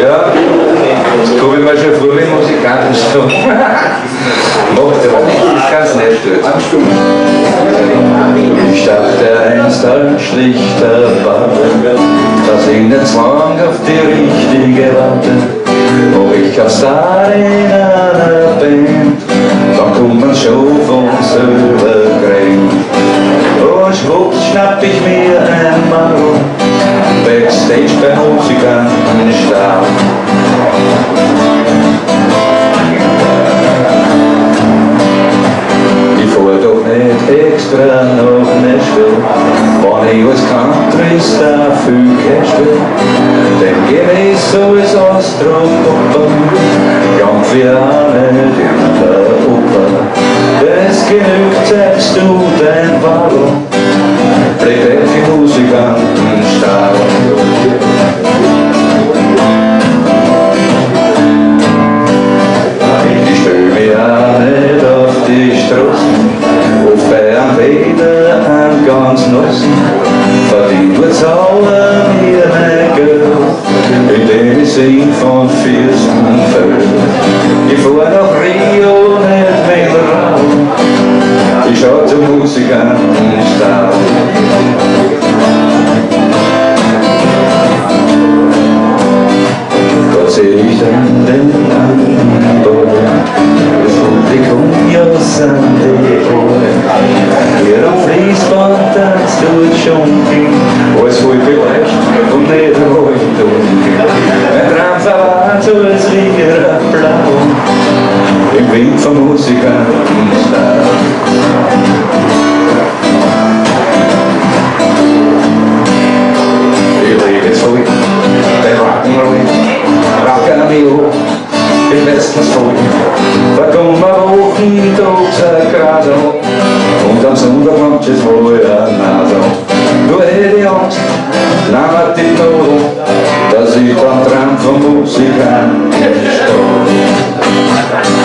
Ja, das kann ich mir schon früher musikalisch tun. Macht aber nicht, das kann's nicht tun. Ich dachte einst als schlichter Warte, dass ich nicht zwang auf die richtige Warte. Ob ich kein Star in einer Band, dann kommt man schon von selber rein. Und schwupps schnapp ich mir ein Maul, Backstage bei Musikantenstall. Ich fahr doch nicht extra nach Nashville, wenn ich als Country-Star viel Cash will. Denn geh ich so als Austro-Papa, gang für alle in der Oper. Es genügt, zeigst du dein Warum, bleib für Musikantenstall. Ich stell mich auch nicht auf die Straßen, auf einem Weder an ganz Nussen, verdient wird sauer mir mein Geld, indem ich sing von Fürstenfeld. Ich fahr nach Rio, nicht Melraum, ich schau zum Musikantenstall. Dort seh ich dann den Anbau, das Publikum, ja, sind die Ohren. Hier am Fließband tanzt du schon hin, alles voll beleicht und nicht erholt. Mein Traum verwahrt so als Lieder blau im Wind vom Musikantenstall. Ich lebe jetzt voll bei Rock'n'Roll, Rock'n'Roll, im besten voll. Da kommen wir Wochentags gerade und am Sonntag kommt es voll an Nase. Du hätt ich Angst, nahm die Tod, dass ich dann Traum von Musikantenstall.